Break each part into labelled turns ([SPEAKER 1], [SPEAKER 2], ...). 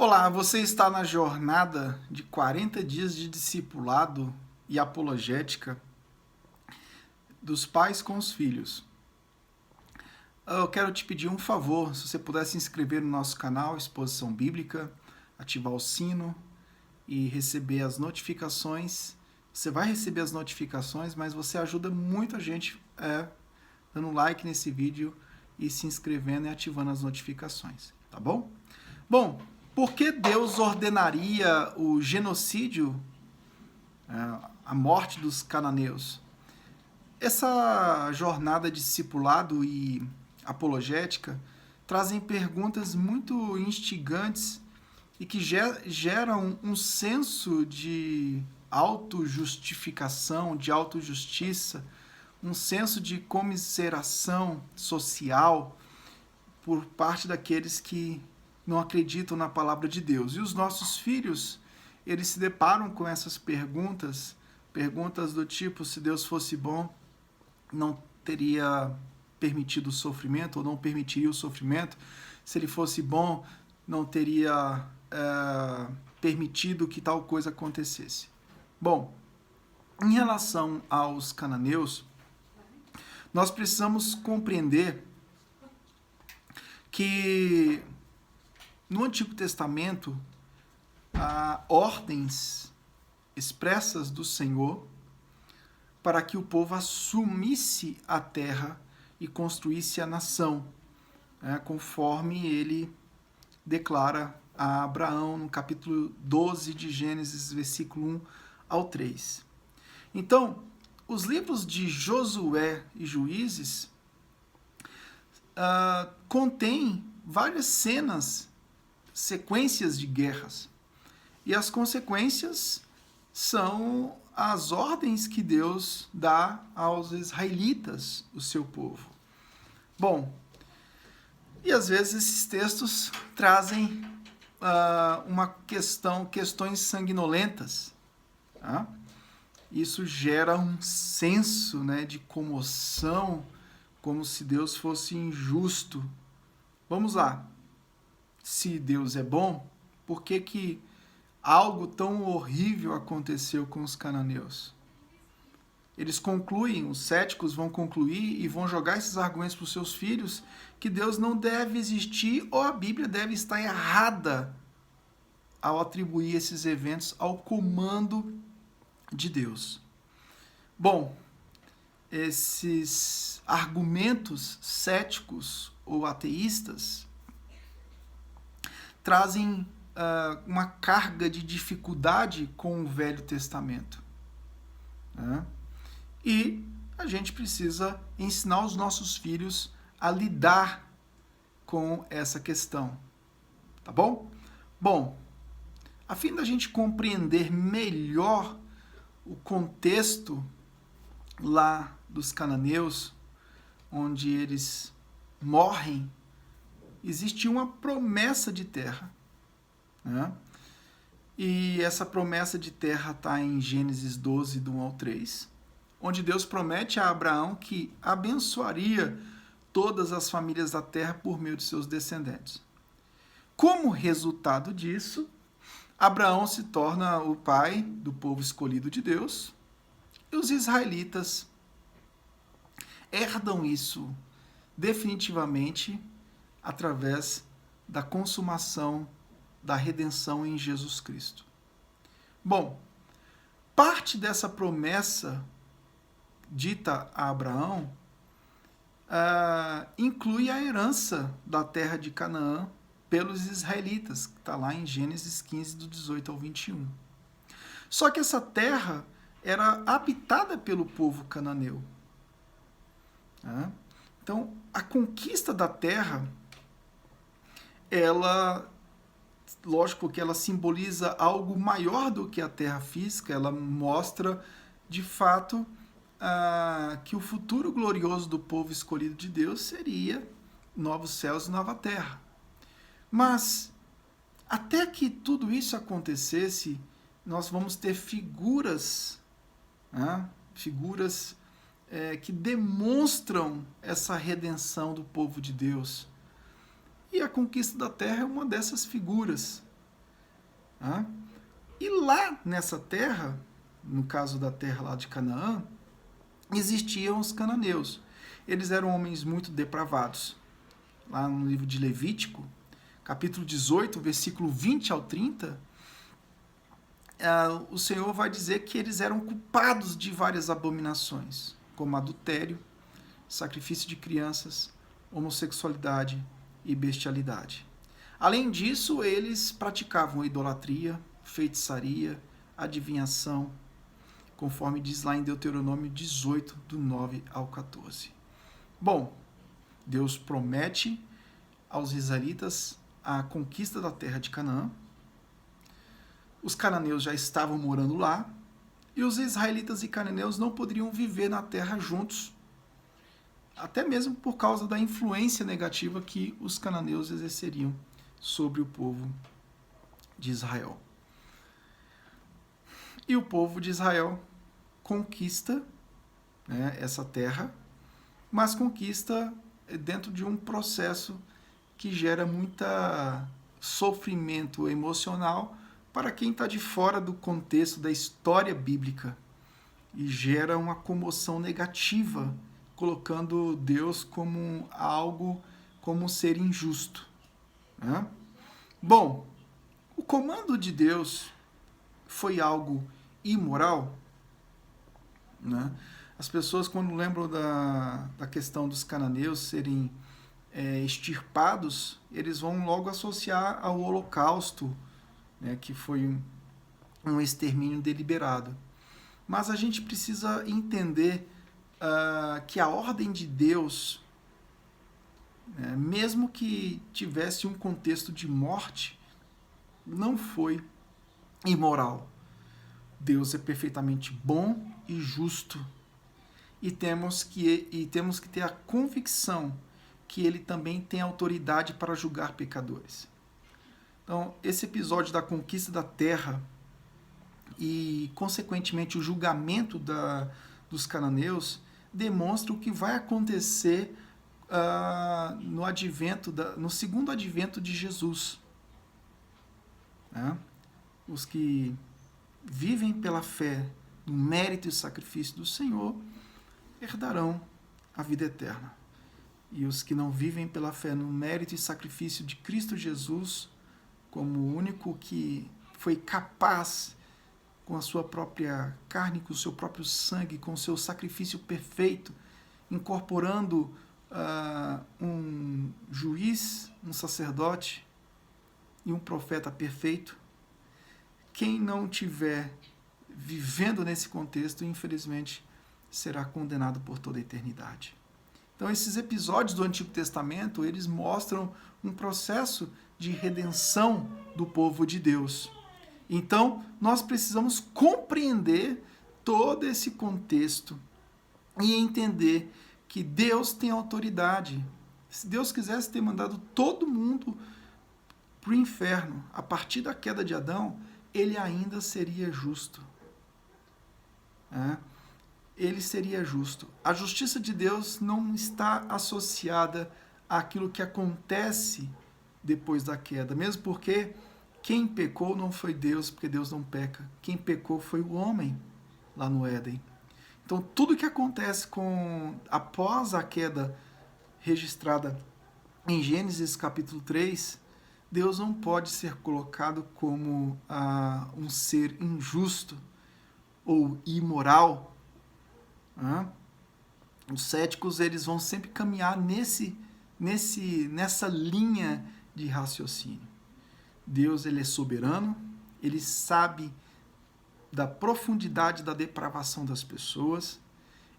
[SPEAKER 1] Olá, você está na jornada de 40 dias de discipulado e apologética dos pais com os filhos. Eu quero te pedir um favor, se você puder se inscrever no nosso canal Exposição Bíblica, ativar o sino e receber as notificações. Você vai receber as notificações, mas você ajuda muita gente dando like nesse vídeo e se inscrevendo e ativando as notificações, tá bom? Bom, por que Deus ordenaria o genocídio, a morte dos cananeus? Essa jornada de discipulado e apologética trazem perguntas muito instigantes e que geram um senso de autojustificação, de autojustiça, um senso de comiseração social por parte daqueles que não acreditam na palavra de Deus. E os nossos filhos, eles se deparam com essas perguntas do tipo, se Deus fosse bom, não teria permitido o sofrimento, ou não permitiria o sofrimento. Se ele fosse bom, não teria permitido que tal coisa acontecesse. Bom, em relação aos cananeus, nós precisamos compreender que no Antigo Testamento há ordens expressas do Senhor para que o povo assumisse a terra e construísse a nação, conforme ele declara a Abraão no capítulo 12 de Gênesis, versículo 1 ao 3. Então, os livros de Josué e Juízes contêm várias sequências de guerras. E as consequências são as ordens que Deus dá aos israelitas, o seu povo. Bom, e às vezes esses textos trazem questões sanguinolentas. Tá? Isso gera um senso, de comoção, como se Deus fosse injusto. Vamos lá. Se Deus é bom, por que algo tão horrível aconteceu com os cananeus? Eles concluem, os céticos vão concluir e vão jogar esses argumentos para os seus filhos que Deus não deve existir ou a Bíblia deve estar errada ao atribuir esses eventos ao comando de Deus. Bom, esses argumentos céticos ou ateístas trazem uma carga de dificuldade com o Velho Testamento. E a gente precisa ensinar os nossos filhos a lidar com essa questão. Tá bom? Bom, a fim da gente compreender melhor o contexto lá dos cananeus, onde eles morrem, existe uma promessa de terra. E essa promessa de terra está em Gênesis 12, do 1 ao 3, onde Deus promete a Abraão que abençoaria todas as famílias da terra por meio de seus descendentes. Como resultado disso, Abraão se torna o pai do povo escolhido de Deus, e os israelitas herdam isso definitivamente através da consumação da redenção em Jesus Cristo. Bom, parte dessa promessa dita a Abraão inclui a herança da terra de Canaã pelos israelitas, que está lá em Gênesis 15, do 18 ao 21. Só que essa terra era habitada pelo povo cananeu. Então, a conquista da terra, lógico que ela simboliza algo maior do que a terra física, ela mostra, de fato, que o futuro glorioso do povo escolhido de Deus seria novos céus e nova terra. Mas, até que tudo isso acontecesse, nós vamos ter figuras que demonstram essa redenção do povo de Deus. E a conquista da terra é uma dessas figuras. Né? E lá nessa terra, no caso da terra lá de Canaã, existiam os cananeus. Eles eram homens muito depravados. Lá no livro de Levítico, capítulo 18, versículo 20 ao 30, o Senhor vai dizer que eles eram culpados de várias abominações, como adultério, sacrifício de crianças, homossexualidade e bestialidade. Além disso, eles praticavam idolatria, feitiçaria, adivinhação, conforme diz lá em Deuteronômio 18, do 9 ao 14. Bom, Deus promete aos israelitas a conquista da terra de Canaã. Os cananeus já estavam morando lá e os israelitas e cananeus não poderiam viver na terra juntos, até mesmo por causa da influência negativa que os cananeus exerceriam sobre o povo de Israel. E o povo de Israel conquista, né, essa terra, mas conquista dentro de um processo que gera muita sofrimento emocional para quem está de fora do contexto da história bíblica e gera uma comoção negativa, colocando Deus como algo, como um ser injusto. Né? Bom, o comando de Deus foi algo imoral? Né? As pessoas, quando lembram da questão dos cananeus serem extirpados, eles vão logo associar ao Holocausto, né, que foi um extermínio deliberado. Mas a gente precisa entender que a ordem de Deus, mesmo que tivesse um contexto de morte, não foi imoral. Deus é perfeitamente bom e justo. E temos que ter a convicção que ele também tem autoridade para julgar pecadores. Então, esse episódio da conquista da terra e, consequentemente, o julgamento dos cananeus demonstra o que vai acontecer no segundo advento de Jesus. Né? Os que vivem pela fé no mérito e sacrifício do Senhor herdarão a vida eterna. E os que não vivem pela fé no mérito e sacrifício de Cristo Jesus, como o único que foi capaz, com a sua própria carne, com o seu próprio sangue, com o seu sacrifício perfeito, incorporando um juiz, um sacerdote e um profeta perfeito, quem não tiver vivendo nesse contexto, infelizmente, será condenado por toda a eternidade. Então, esses episódios do Antigo Testamento, eles mostram um processo de redenção do povo de Deus. Então, nós precisamos compreender todo esse contexto e entender que Deus tem autoridade. Se Deus quisesse ter mandado todo mundo para o inferno a partir da queda de Adão, ele ainda seria justo. Ele seria justo. A justiça de Deus não está associada àquilo que acontece depois da queda, mesmo porque quem pecou não foi Deus, porque Deus não peca. Quem pecou foi o homem lá no Éden. Então, tudo que acontece após a queda registrada em Gênesis capítulo 3, Deus não pode ser colocado como um ser injusto ou imoral. Os céticos, eles vão sempre caminhar nessa linha de raciocínio. Deus, ele é soberano, ele sabe da profundidade da depravação das pessoas,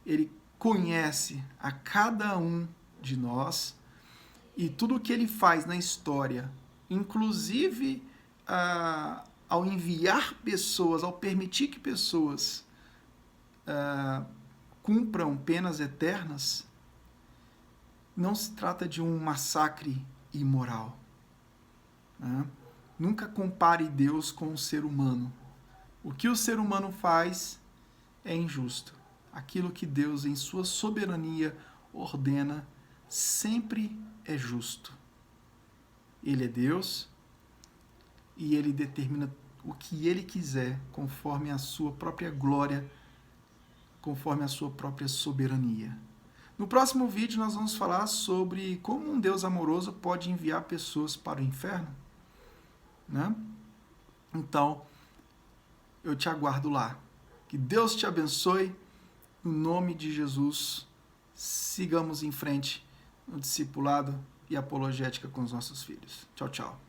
[SPEAKER 1] ele conhece a cada um de nós e tudo o que ele faz na história, inclusive ao enviar pessoas, ao permitir que pessoas cumpram penas eternas, não se trata de um massacre imoral. Nunca compare Deus com o ser humano. O que o ser humano faz é injusto. Aquilo que Deus, em sua soberania, ordena, sempre é justo. Ele é Deus e ele determina o que Ele quiser, conforme a sua própria glória, conforme a sua própria soberania. No próximo vídeo nós vamos falar sobre como um Deus amoroso pode enviar pessoas para o inferno, né? Então, eu te aguardo lá. Que Deus te abençoe. No nome de Jesus, sigamos em frente no discipulado e apologética com os nossos filhos. Tchau, tchau.